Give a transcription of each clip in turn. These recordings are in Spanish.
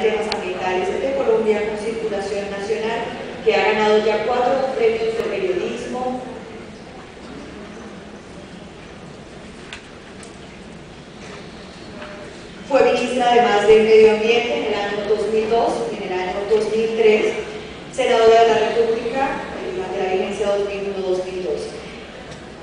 temas ambientales de Colombia con circulación nacional, que ha ganado ya 4 premios de periodismo. Fue ministra además del Medio Ambiente en el año 2002 y en el año 2003, senadora de la República durante la vigencia 2001-2002.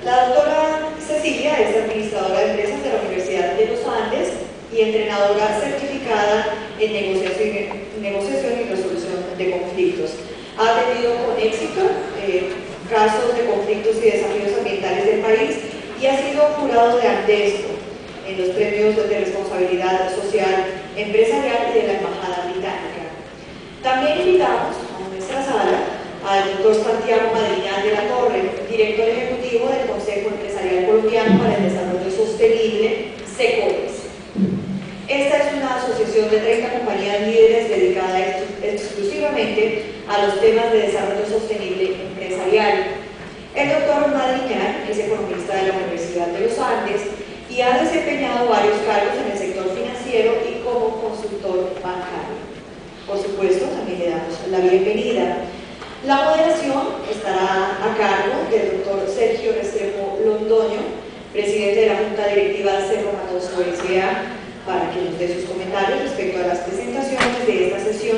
La doctora Cecilia es administradora de empresas de la Universidad de los Andes y entrenadora certificada en negociación y resolución de conflictos. Ha atendido con éxito casos de conflictos y desafíos ambientales del país y ha sido jurado de Andesco en los premios de responsabilidad social empresarial y de la Embajada Británica. También invitamos a nuestra sala al doctor Santiago Madriñán de la Torre, director ejecutivo del Consejo Empresarial Colombiano para el Desarrollo Sostenible, SECODES. Esta es una asociación de 30 compañías líderes dedicada exclusivamente a los temas de desarrollo sostenible empresarial. El doctor Madriñán es economista de la Universidad de los Andes y ha desempeñado varios cargos en el sector financiero y como consultor bancario. Por supuesto, también le damos la bienvenida. La moderación estará a cargo del doctor Sergio Restrepo Londoño, presidente de la Junta Directiva de Cerro Matoso S.A., para que nos dé sus comentarios respecto a las presentaciones de esta sesión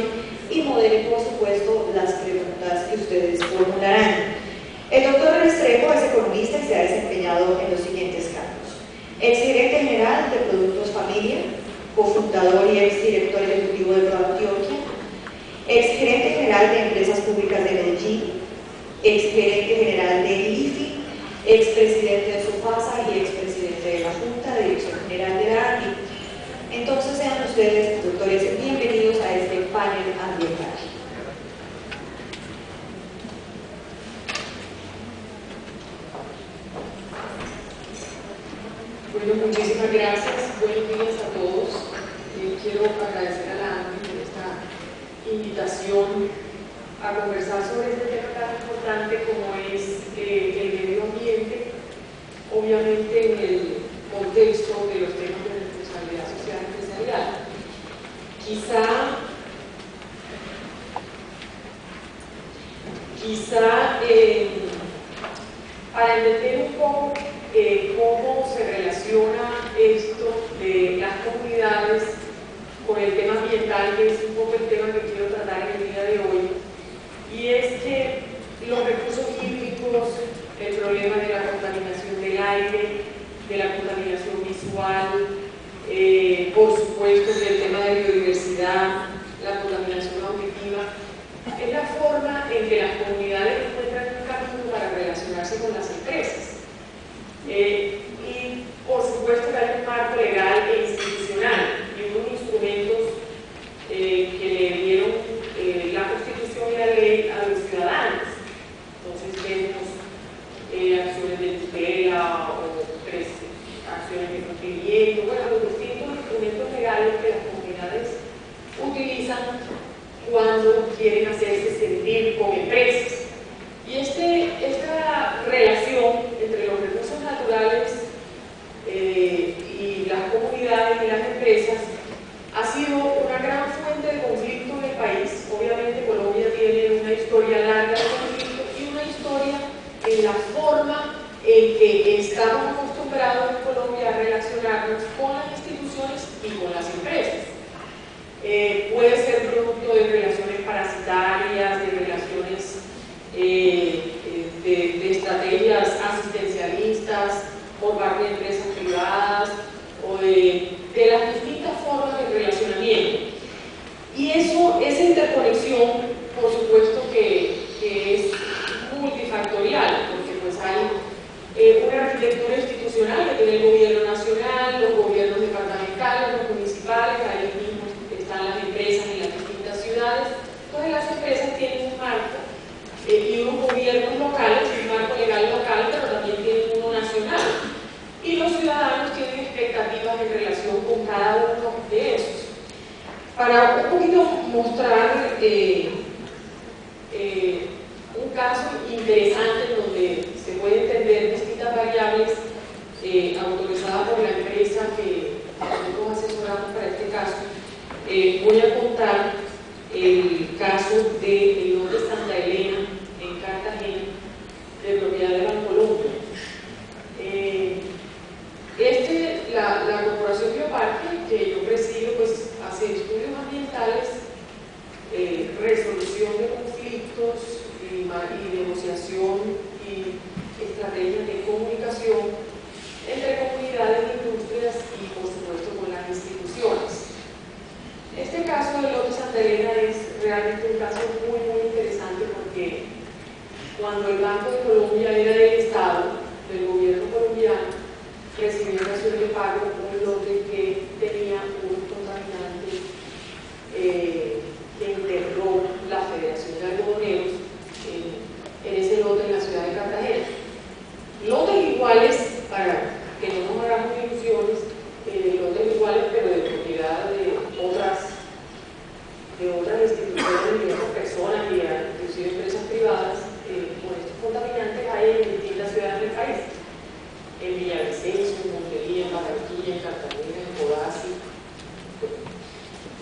y modere, por supuesto, las preguntas que ustedes formularán. El doctor Restrepo es economista y se ha desempeñado en los siguientes cargos: exgerente general de Productos Familia, cofundador y exdirector ejecutivo de ProAntioquia, exgerente general de Empresas Públicas de Medellín, exgerente general de IFI, expresidente de SOFASA y expresidente de la Junta de Dirección General de la ANDI. Entonces sean ustedes, doctores, bienvenidos a este panel ambiental. Bueno, muchísimas gracias. Buenos días a todos. Quiero agradecer a la ANDI por esta invitación a conversar sobre este tema tan importante como es el medio ambiente, obviamente en el contexto de los temas de responsabilidad social empresarial. Quizá para entender un poco cómo se relaciona esto de las comunidades con el tema ambiental, que es un poco el tema que quiero tratar en el día de hoy, y es que los recursos hídricos, el problema de la contaminación del aire, de la contaminación visual, por supuesto el tema de biodiversidad, la contaminación auditiva, es la forma en que las comunidades encuentran un camino para relacionarse con las empresas. Y por supuesto que hay un marco legal e institucional y unos instrumentos que le dieron la Constitución y la ley a los ciudadanos. Entonces vemos acciones de tutela o acciones de cumplimiento, bueno, los distintos instrumentos legales que las comunidades utilizan cuando quieren hacerse sentir con empresas. Y esta relación entre los recursos naturales y las comunidades y las empresas ha sido una gran fuente de conflicto en el país. Obviamente Colombia tiene una historia larga de conflicto y una historia en la forma en que estamos acostumbrados en Colombia a relacionarnos con las instituciones y con las empresas. Puede ser producto de relaciones parasitarias, de relaciones de estrategias asistencialistas por parte de empresas privadas o de las distintas formas de relacionamiento. Y esa interconexión, por supuesto que es multifactorial, porque pues hay una arquitectura institucional que tiene el gobierno nacional, los gobiernos departamentales, los municipales, ahí mismo están las empresas en las distintas ciudades. Entonces las empresas tienen un marco y unos gobiernos locales, un marco legal local, pero también tienen uno nacional. Y los ciudadanos tienen expectativas en relación con cada uno de esos. Para un poquito mostrar un caso interesante donde se puede entender distintas variables autorizadas por la empresa que nosotros asesoramos para este caso, voy a contar el caso del lote Santa Elena en Cartagena, de propiedad de Bancolombia. La Corporación Bioparque, que yo presido, pues hace estudios ambientales, resolución de conflictos y negociación y estrategias de comunicación entre comunidades, industrias y, por supuesto, con las instituciones. Este caso del lote Santa Elena es realmente un caso muy, muy interesante porque cuando el Banco de Colombia era del Estado, del gobierno colombiano, recibió una acción de pago un lote que tenía un contaminante que enterró la Federación de Algodoneros en ese lote en la ciudad de Cartagena. Lotes iguales, para que no nos hagamos ilusiones, lotes iguales pero de propiedad de otras instituciones y otras personas y inclusive empresas privadas, con estos contaminantes hay en distintas ciudades del país. En Villavicencio, en Montería, en Barranquilla, en Cartagena, en Codazzi,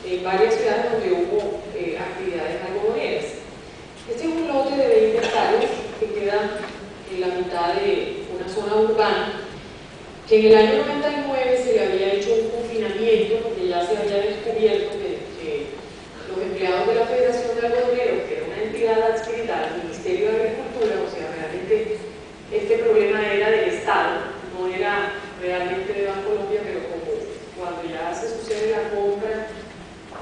en varias ciudades donde hubo actividades algodoneras. Este es un lote de 20 hectáreas que queda en la mitad de una zona urbana, que en el año 99 se le había hecho un confinamiento porque ya se había descubierto que los empleados de la Federación de Algodoneros, que era una entidad adscrita al Ministerio de Agricultura, o sea, realmente este problema era del Estado, no era realmente de Bancolombia, pero como cuando ya se sucede la compra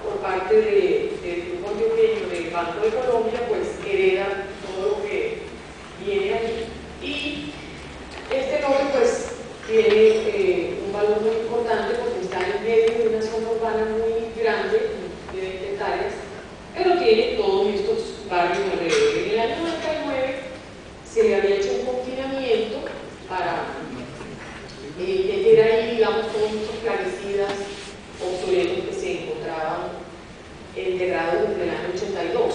por parte del grupo antioqueño del Banco de Colombia, pues hereda todo lo que viene allí. Y este lote pues tiene un valor muy importante porque está en medio de una zona urbana muy grande, de 20 hectáreas, pero tiene todos estos barrios alrededor. En el año 99 se le había hecho un confinamiento para meter ahí, digamos, todos estos plaguicidas obsoletos que se encontraban enterrados desde el año 82.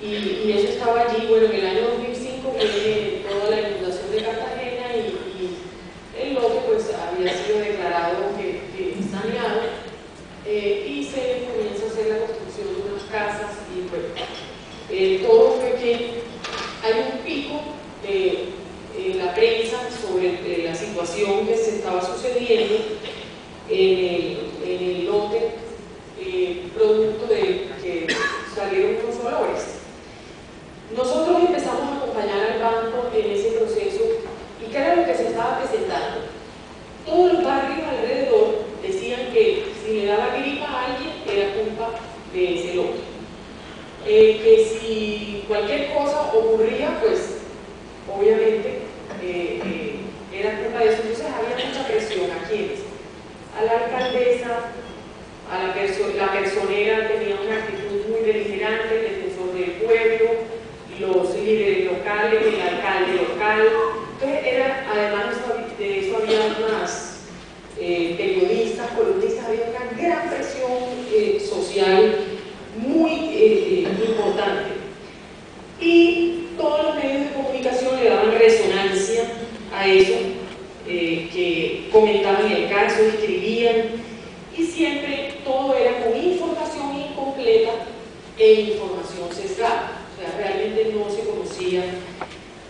Y eso estaba allí. Bueno, en el año 2005 viene toda la inundación de Cartagena y el lote pues había sido declarado que saneado, y se comienza a hacer la construcción de unas casas y bueno, todo fue que hay un pico en la prensa sobre la situación que se estaba sucediendo en el lote, producto de que salieron unos olores. Nosotros empezamos a acompañar al banco en ese proceso. ¿Y qué era lo que se estaba presentando? Todos los barrios alrededor decían que si le daba gripa a alguien era culpa de ese lote. Que si cualquier cosa ocurría, pues obviamente era culpa de eso. Entonces había mucha presión. ¿A quiénes? A la alcaldesa, la personera tenía una actitud muy beligerante, el defensor del pueblo, los líderes locales, el alcalde local. Entonces además de eso había unas periodistas, columnistas, había una gran presión social muy importante. Y todos los medios de comunicación le daban resonancia a eso, que comentaban el caso, escribían, y siempre todo era con información incompleta e información sesgada. O sea, realmente no se conocía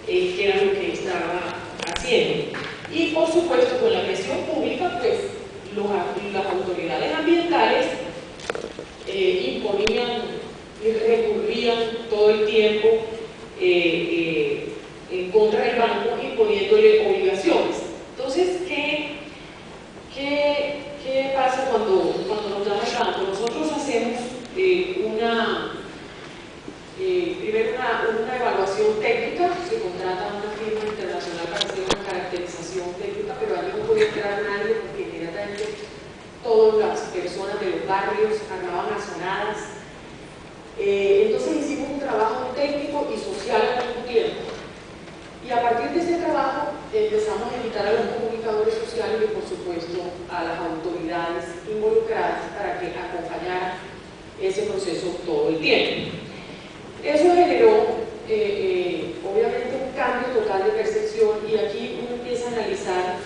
qué era lo que estaba haciendo. Y por supuesto, con la presión pública, pues las autoridades ambientales imponían y recurrían todo el tiempo en contra del banco, imponiéndole obligaciones. Entonces, ¿qué pasa cuando nos llama el banco? Nosotros hacemos primero una evaluación técnica, se contrata a una firma internacional para hacer una caracterización técnica, pero allí no podía entrar nadie porque inmediatamente todas las personas de los barrios andaban azonadas. Entonces hicimos un trabajo técnico y social al mismo tiempo. Y a partir de ese trabajo empezamos a invitar a los comunicadores sociales y por supuesto a las autoridades involucradas para que acompañaran ese proceso todo el tiempo. Eso generó obviamente un cambio total de percepción, y aquí uno empieza a analizar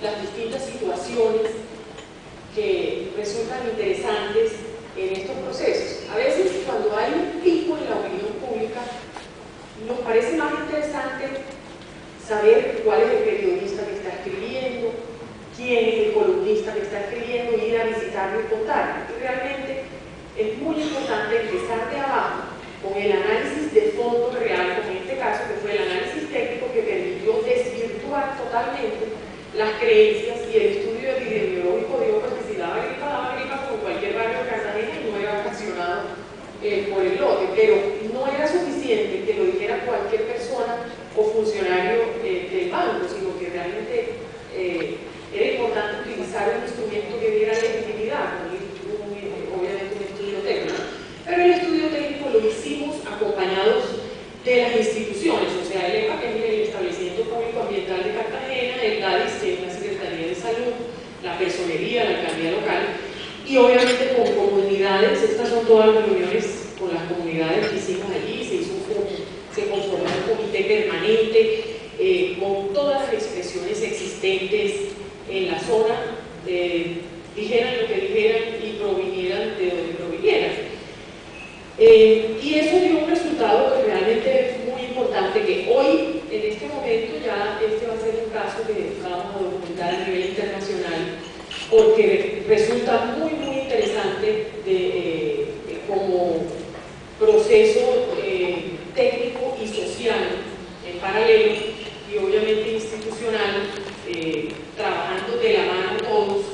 las distintas situaciones que contar. Y realmente es muy importante empezar de abajo con el análisis de fondo real, como en este caso que fue el análisis técnico que permitió desvirtuar totalmente las creencias y el estudio epidemiológico dijo que si daba gripa como cualquier barrio de Cartagena y no era ocasionado por el lote, pero no era suficiente que lo dijera cualquier persona o funcionario del banco, sino que realmente era importante utilizar un instrumento que diera legitimidad, obviamente un estudio técnico. Pero el estudio técnico lo hicimos acompañados de las instituciones, o sea, el EPA, que es el Establecimiento Público Ambiental de Cartagena, el DADIS, que es la Secretaría de Salud, la Personería, la Alcaldía Local, y obviamente con comunidades. Estas son todas las reuniones con las comunidades que hicimos allí. Se conformó un comité permanente con todas las expresiones existentes en la zona, dijeran lo que dijeran y provinieran de donde provinieran. Y eso dio un resultado que realmente es muy importante, que hoy, en este momento, ya este va a ser un caso que vamos a documentar a nivel internacional, porque resulta muy, muy interesante como proceso técnico y social en paralelo y obviamente institucional, trabajando de la mano todos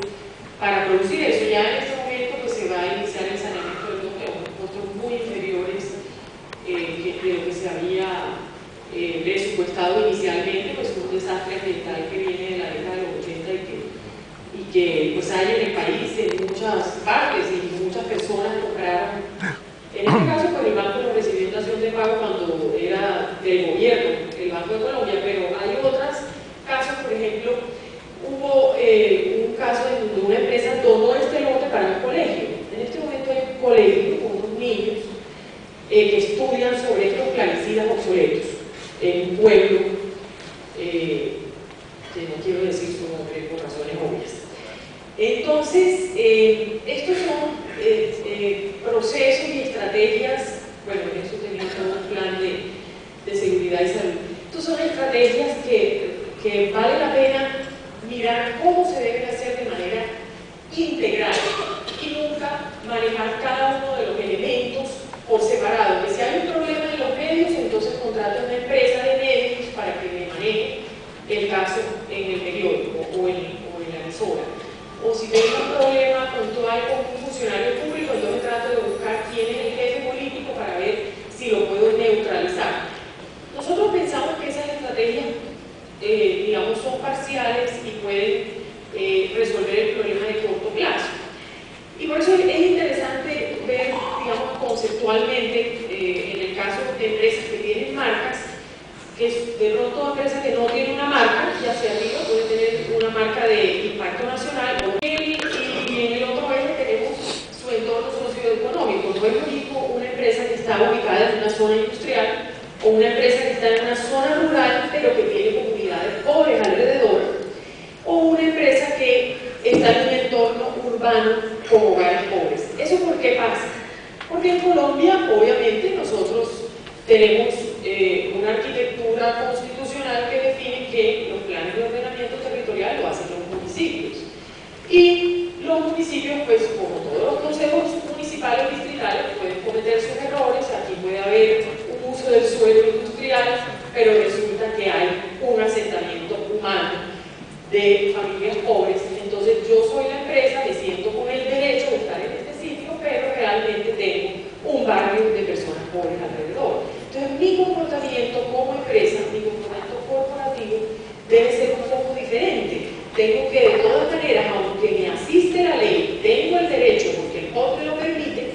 para producir eso. Ya en este momento pues, se va a iniciar el saneamiento del lote, costos muy inferiores de lo que se había presupuestado inicialmente, pues un desastre ambiental que viene de la década de los 80 y que pues hay en el país, en muchas partes, y muchas personas compraron. En este caso, pues el banco lo recibió en dación de pago cuando era del gobierno, el Banco de Colombia, pero hay otros casos, por ejemplo, hubo un caso de una empresa donó este lote para un colegio. En este momento hay un colegio con unos niños que estudian sobre estos plaguicidas obsoletos en un pueblo que no quiero decir su nombre por razones obvias. Entonces, estos son procesos y estrategias. Bueno, en eso tenía todo un plan de seguridad y salud. Estas son estrategias que vale la pena mirar cómo se deben hacer de manera integral y nunca manejar cada uno de los elementos por separado. Que si hay un problema en los medios, entonces contrata una empresa de medios para que me maneje el caso en el periódico o en la emisora. O si tengo un problema puntual con un funcionario público, entonces trato de buscar quién es el jefe político para ver si lo puedo neutralizar. Nosotros pensamos que esas estrategias, digamos, son parciales y pueden resolver el problema de corto plazo. Y por eso es interesante ver, digamos, conceptualmente, en el caso de empresas que tienen marcas, que de pronto empresa que no tiene una marca, ya hacia arriba puede tener una marca de impacto nacional, y en el otro eje tenemos su entorno socioeconómico. No es lo mismo una empresa que está ubicada en una zona industrial o una empresa que está en una zona rural pero que tiene comunidades pobres alrededor, o una empresa que está en un entorno urbano con hogares pobres. ¿Eso por qué pasa? Porque en Colombia, obviamente, nosotros tenemos una arquitectura constitucional que define que los planes de ordenamiento territorial lo hacen los municipios. Y los municipios, pues como todos los consejos municipales distritales, pueden cometer sus errores. Aquí puede haber un uso del suelo industrial, pero resulta que hay un asentamiento humano de familias pobres. Entonces yo soy la empresa, me siento con el derecho de estar en este sitio, pero realmente tengo un barrio de personas pobres alrededor. Entonces mi comportamiento como empresa, mi comportamiento corporativo debe ser un poco diferente. Tengo que, de todas maneras, aunque me asiste la ley, tengo el derecho, porque el POT me lo permite,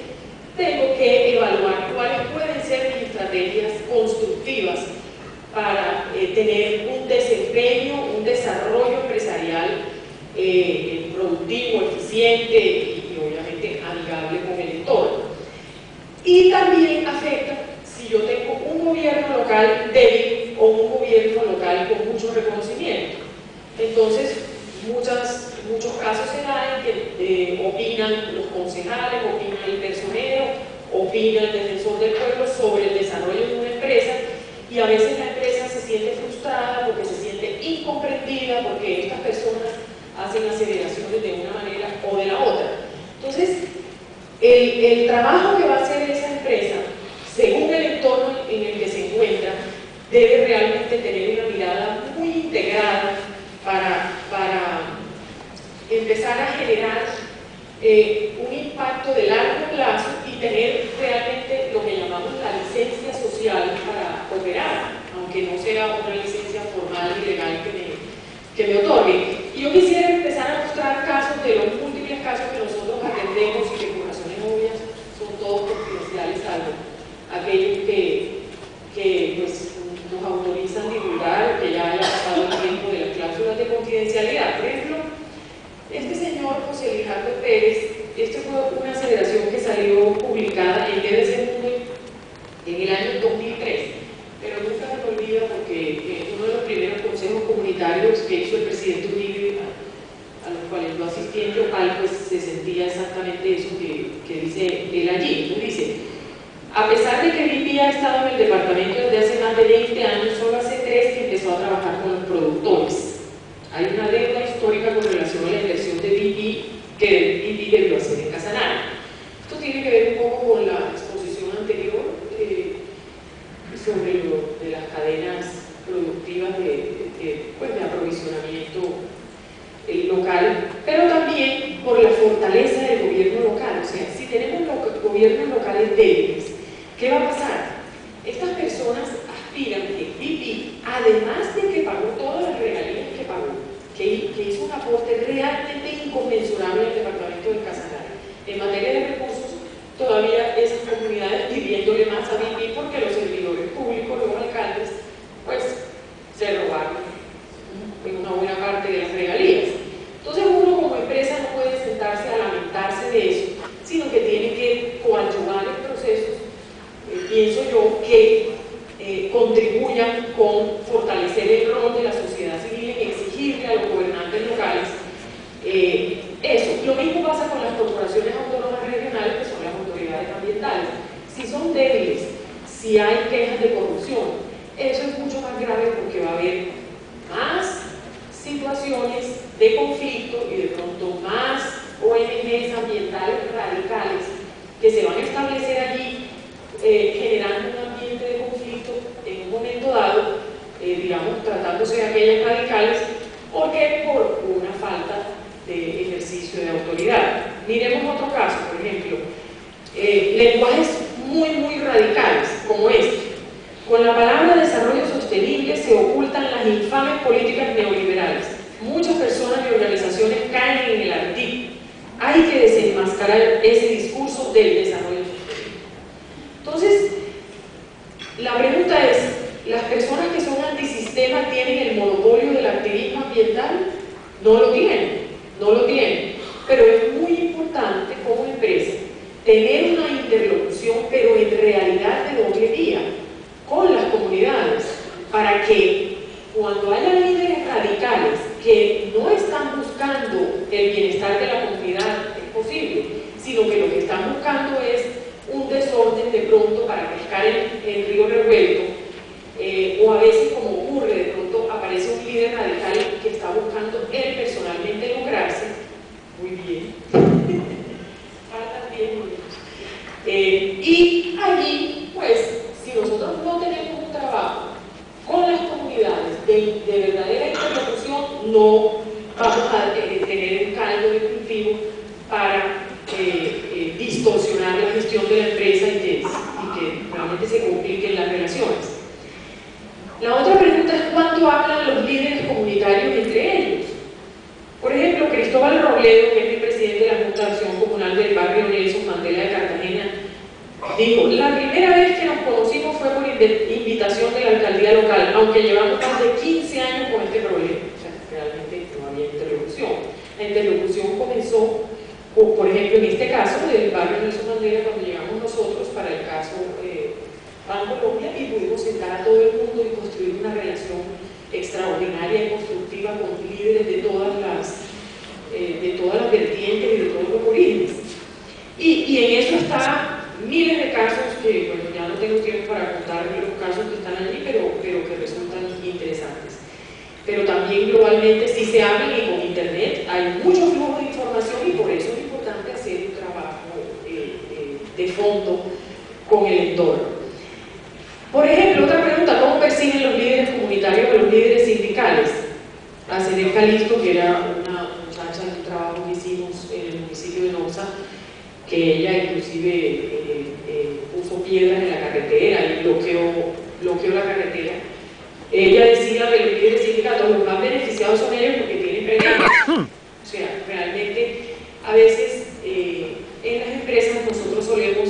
tengo que evaluar cuáles pueden ser mis estrategias constructivas para tener un desempeño, un desarrollo empresarial productivo, eficiente y obviamente amigable con el entorno. Y también afecta si yo tengo un gobierno local débil o un gobierno local con mucho reconocimiento. Entonces, muchos casos se dan que opinan los concejales, opina el personero, opina el defensor del pueblo sobre el desarrollo de una empresa, y a veces la empresa se siente frustrada porque se siente incomprendida, porque estas personas hacen aceleraciones de una manera o de la otra. Entonces, El trabajo que va a hacer esa empresa, según el entorno en el que se encuentra, debe realmente tener una mirada muy integrada para empezar a generar un impacto de largo plazo y tener realmente lo que llamamos la licencia social para operar, aunque no sea una licencia formal y legal que me otorgue. Y yo quisiera empezar a mostrar casos de los múltiples casos que nosotros atendemos y que por razones obvias son todos confidenciales, salvo aquellos que pues, nos autorizan divulgar, que ya haya pasado el tiempo de las cláusulas de confidencialidad. Por ejemplo, este señor José Lijardo Pérez, fue una aceleración que salió publicada en BBC Mundo en el año 2003, pero nunca se me olvida porque uno de los primeros consejos comunitarios que hizo el presidente Uribe, a los cuales yo asistí en Yopal, pues se sentía exactamente eso que dice él allí. Entonces dice: a pesar de que BP ha estado en el departamento desde hace más de 20 años, solo hace 3 que empezó a trabajar con los productores. Hay una deuda histórica con relación a la inversión de BP que BP debió hacer en Casanare. Esto tiene que ver un poco con la exposición anterior sobre lo de las cadenas productivas de aprovisionamiento local, pero también por la fortaleza del gobierno local. O sea, si tenemos gobiernos locales débiles, ¿qué va a pasar? Estas personas aspiran que BP, además de que pagó todas las regalías que pagó, que hizo un aporte realmente inconmensurable al departamento de Casanare en materia de recursos, todavía esas comunidades pidiéndole más a BP porque los servidores públicos, los alcaldes, pues se robaron en una buena parte de las regalías. Entonces uno como empresa no puede sentarse a lamentarse de eso, sino que tiene que coadyuvar en procesos, pienso yo, que contribuyan con fortalecer el rol de la sociedad civil y exigirle a los gobernantes locales eso. Lo mismo pasa con las corporaciones autónomas regionales, que son las autoridades ambientales. Si son débiles, si hay quejas de corrupción, eso es mucho más grave porque va a haber más situaciones de conflicto y de pronto más ONGs ambientales radicales que se van a establecer allí, generando un ambiente de conflicto en un momento dado, digamos, tratándose de aquellas radicales, porque por una falta de ejercicio de autoridad. Miremos otro caso, por ejemplo, lenguajes muy radicales, como este. Con la palabra desarrollo sostenible se ocultan las infames políticas neoliberales. Muchas personas y organizaciones caen en el ardid. Hay que desenmascarar ese discurso del desarrollo sostenible. Entonces, la pregunta es, ¿las personas que son antisistema tienen el monopolio del activismo ambiental? No lo tienen, pero es muy importante como empresa tener una interlocución, pero en realidad de doble vía, con las comunidades, para que cuando haya líderes radicales que no están buscando el bienestar de la comunidad, es posible, sino que lo que están buscando es un desorden de pronto para pescar en río revuelto, o a veces, como ocurre, de pronto aparece un líder radical que está buscando él personalmente lucrarse. Muy bien. Y allí, pues, si nosotros no tenemos un trabajo con las comunidades de verdadera interlocución, no vamos a tener un caldo de cultivo para distorsionar la gestión de la empresa y que realmente se compliquen las relaciones. La otra pregunta es cuánto hablan los líderes comunitarios entre ellos. Por ejemplo, Cristóbal Robledo, que es el presidente de la Junta de Acción Comunal del barrio Nelson Mandela de Cartagena, dijo: la primera vez que nos conocimos fue por invitación de la alcaldía local, aunque llevamos más de 15 años con este problema. O sea, realmente no había interlocución. La interlocución comenzó, por ejemplo, en este caso del barrio Nelson Mandela, cuando llegamos nosotros para el caso Bancolombia, y pudimos sentar a todo el mundo y construir una relación extraordinaria y constructiva con líderes de todas las vertientes y de todos los orígenes. Y en eso está miles de casos que, bueno, ya no tengo tiempo para contar los casos que están allí, pero que resultan interesantes. Pero también globalmente, si se habla y con internet hay mucho flujo de información, y por eso es importante hacer un trabajo de fondo con el entorno. Por ejemplo, otra pregunta: ¿cómo perciben los líderes comunitarios o los líderes sindicales? A Zenel Calisto, que era una muchacha de un trabajo que hicimos en el municipio de Noxa, que ella inclusive puso piedras en la carretera y bloqueó la carretera. Ella decía que los líderes sindicatos, los más beneficiados son ellos porque tienen premios. O sea, realmente a veces en las empresas nosotros solemos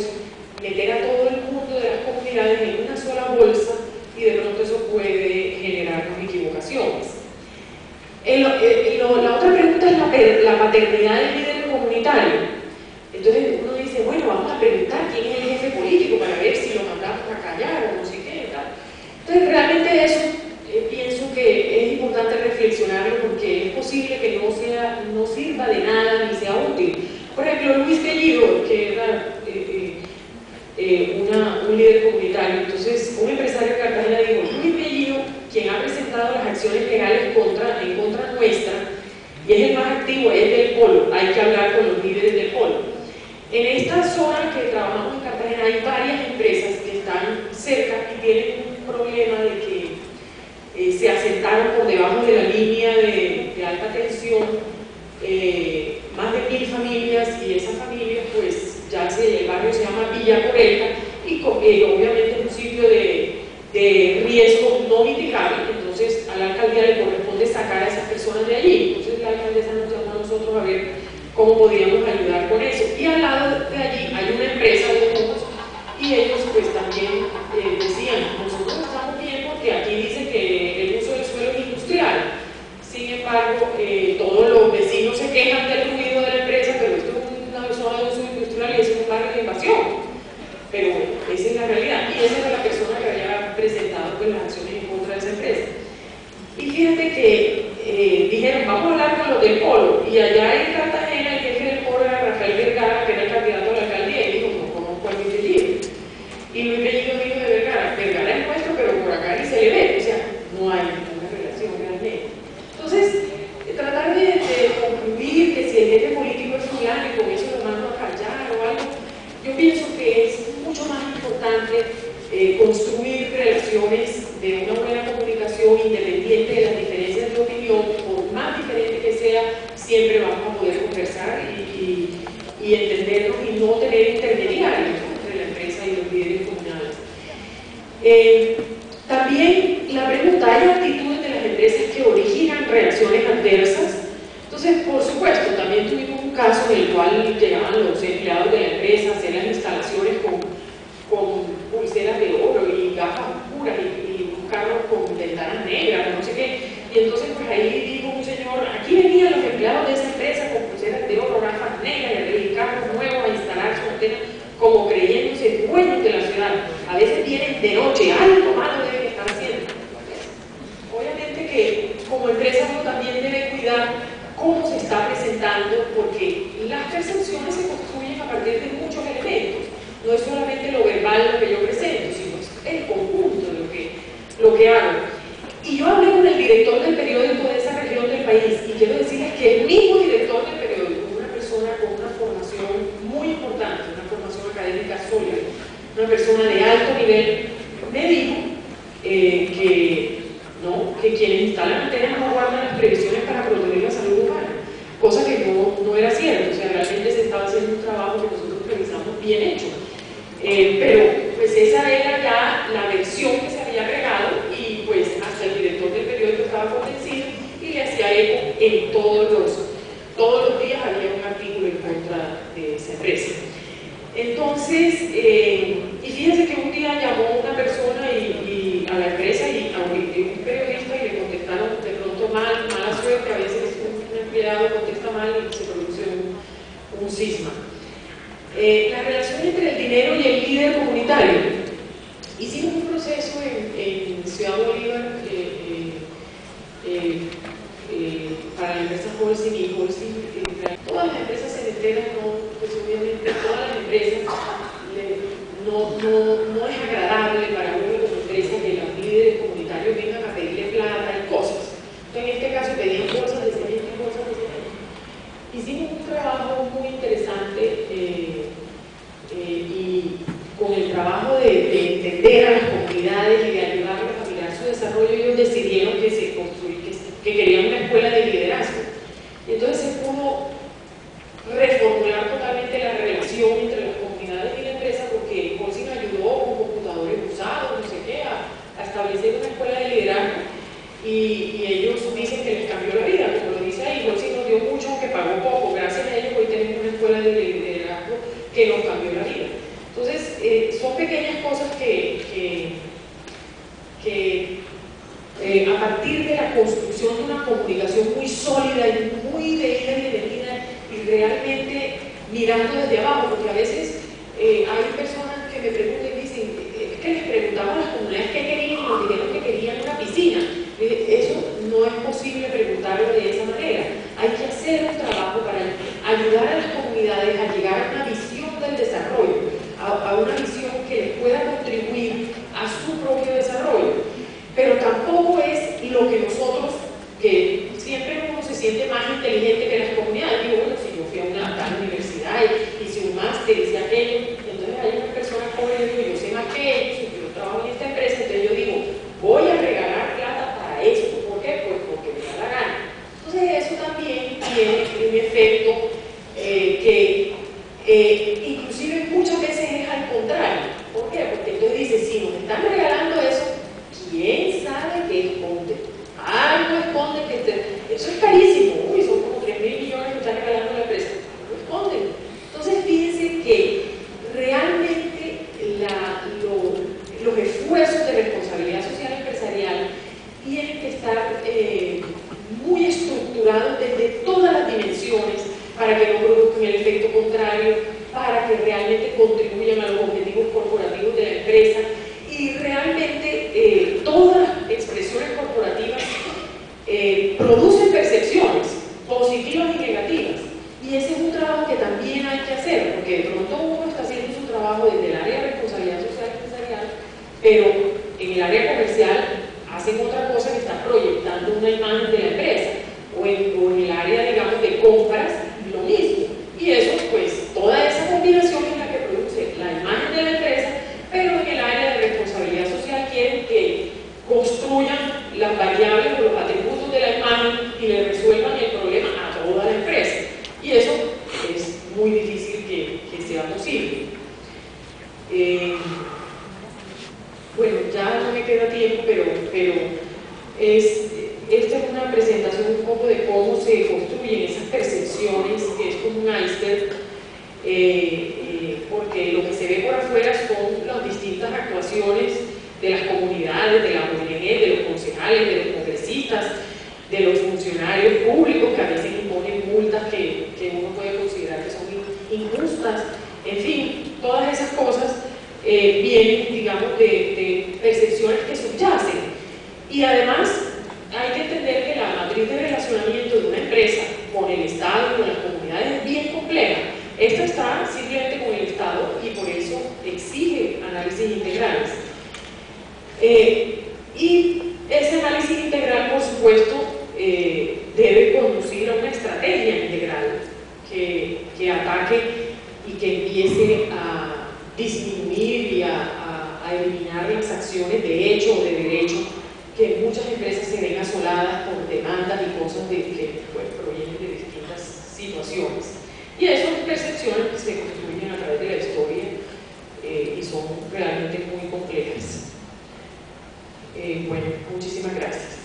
meter a todo el mundo de las comunidades en una sola bolsa y de pronto eso puede generarnos equivocaciones. La otra pregunta es la paternidad del líder comunitario. Entonces uno dice, bueno, vamos a preguntar quién es el jefe político para ver si lo mandamos a callar o no sé qué, tal. Entonces realmente eso pienso que es importante reflexionarlo, porque es posible que no sirva de nada ni sea útil. Por ejemplo, Luis Bellido, que era un líder comunitario, entonces un empresario de Cartagena dijo: Luis Bellido, quien ha presentado las acciones legales en contra nuestra y es el más activo, es del polo, hay que hablar con los líderes del polo. En esta zona que trabajamos en Cartagena hay varias empresas que están cerca y tienen un problema de que se asentaron por debajo de la línea de alta tensión, más de 1000 familias, y esas familias pues el barrio se llama Villa Corelca y obviamente es un sitio de riesgo no mitigable. Entonces a la alcaldía le corresponde sacar a esas personas de allí. Entonces la alcaldesa nos llamó a nosotros a ver cómo podíamos ayudar con eso, y al lado de allí hay una empresa de ojos y ellos pues también decían: nosotros estamos bien porque aquí dice que el uso del suelo es industrial, sin embargo todos los vecinos se quejan del ruido de la empresa, pero esto es una zona de uso industrial y es un barrio de invasión. Pero bueno, esa es la realidad, y esa era la persona que había presentado pues las acciones en contra de esa empresa. Y fíjate que dijeron: vamos a hablar con los del polo, y allá en Cartagena el jefe del polo era Rafael Vergara, que era el candidato a la alcaldía, y dijo: no conozco a Luis Bellido. Y Luis Bellido dijo de Vergara: Vergara es nuestro, pero por acá ni se le ve. O sea, no hay ninguna relación realmente. Entonces, tratar de concluir que si el jefe político es fulano y con eso lo mando a callar o algo, yo pienso que es mucho más importante construir relaciones de una buena comunicación, independiente de las diferencias de opinión. Por más diferente que sea, siempre vamos a poder conversar y entendernos y no tener intermediarios entre la empresa y los líderes comunales. También la pregunta: ¿hay actitudes de las empresas que originan reacciones adversas? Entonces, por supuesto, también tuvimos un caso en el cual llegaban los empleados de la empresa a hacer las instalaciones con pulseras de oro y gafas oscuras y un carro con ventanas negras, no sé qué. Y entonces pues ahí dijo un señor: aquí venían los empleados de esa empresa con pulseras de oro, gafas negras y carros nuevos a instalar su antena, como creyéndose dueños de la ciudad. A veces vienen de noche, algo malo deben estar haciendo. Obviamente que como empresa uno también debe cuidar cómo se está presentando, porque las percepciones se construyen a partir de muchos elementos. No es solamente lo verbal lo que yo presento, sino es el conjunto de lo que hago. Y yo hablé con el director del periódico de esa región del país, y quiero decirles que el mismo director del periódico, una persona con una formación muy importante, una formación académica sólida, una persona de alto nivel, me dijo que quienes instalan antenas no guardan las previsiones para proteger la salud humana, cosa que no era cierto. O sea, realmente se estaba haciendo un trabajo que nosotros revisamos bien hecho. Pero pues esa era ya la versión que se había agregado, y pues hasta el director del periódico estaba convencido y le hacía eco en todos los días había un artículo en contra de esa empresa. Entonces, y fíjense que un día llamó una persona a la empresa y a un periodista, y le contestaron de pronto mala suerte. A veces un empleado contesta mal y se produce un cisma. La relación entre el dinero y el líder comunitario. Hicimos un proceso en Ciudad Bolívar para la empresa Holcim y Holcim. Todas las empresas cementeras, pues obviamente todas las empresas, no es agradable para uno como empresa que los líderes comunitarios vengan a pedirle plata y cosas. Entonces, en este caso pedían cosas de cemento y cosas de cemento. Hicimos un trabajo muy interesante y cambió la vida. Entonces, son pequeñas cosas que a partir de la construcción de una comunicación muy sólida y muy de ida y de venida, y realmente mirando desde abajo, porque a veces hay personas que me preguntan y dicen, es que les preguntamos a las comunidades qué querían y nos dijeron que querían una piscina. Eso no es posible preguntarlo de esa manera. Hay que hacer un trabajo para ayudar a las comunidades a llegar a una visión del desarrollo, a una visión que les pueda contribuir a su propio desarrollo. Pero tampoco es lo que nosotros, que siempre uno se siente más inteligente que las comunidades. Digo, bueno, si yo fui a una tal universidad, hice un máster, hice aquello, entonces hay una persona joven y digo, yo sé más que ellos, yo trabajo en esta empresa, entonces yo digo, voy a regalar plata para esto. ¿Por qué? Pues porque me da la gana. Entonces eso también tiene un efecto que inclusive muchas veces es al contrario. ¿Por qué? Porque entonces dice, si nos están regalando eso, ¿quién sabe qué esconde? Algo esconde que eso es carísimo. Uy, son como 3.000 millones que están regalando la empresa. Algo esconden. Entonces fíjense que realmente los esfuerzos de responsabilidad social empresarial tienen que estar muy estructurados desde todas las dimensiones para que no produzcan el efecto contrario, para que realmente contribuyan a los objetivos corporativos de la empresa. Y realmente todas las expresiones corporativas producen percepciones positivas y negativas. Y ese es un trabajo que también hay que hacer, porque de pronto uno está haciendo su trabajo desde el área de responsabilidad social empresarial, pero en el área comercial hacen otra cosa que está proyectando una imagen de la empresa, o en el área, digamos, de compras, lo mismo. Y eso, pues, toda esa combinación es la que produce la imagen de la empresa, pero en el área de responsabilidad social quieren que construyan las variables o los atributos de la imagen y le resuelvan el problema a toda la empresa. Y eso es muy difícil que sea posible. Bueno, ya no me queda tiempo, pero esta es una presentación un poco de cómo se construyen esas percepciones, que es como un iceberg, porque lo que se ve por afuera son las distintas actuaciones de las comunidades, de la ONG, de los concejales, de los congresistas, de los funcionarios públicos que a veces imponen multas que uno puede considerar que son injustas. En fin, todas esas cosas vienen, digamos, de percepciones que subyacen. Y además hay que entender que la matriz de relacionamiento de una empresa con el Estado y con las comunidades es bien compleja. Esta está simplemente con el Estado y por eso exige análisis integrales. Y ese análisis integral, por supuesto, debe conducir a una estrategia integral que ataque y que empiece a disminuir y a eliminar las acciones de hecho o de derecho que en muchas empresas se ven asoladas por demandas y cosas que pues, provienen de distintas situaciones. Y esas percepciones que se construyen a través de la historia y son realmente muy complejas. Bueno, muchísimas gracias.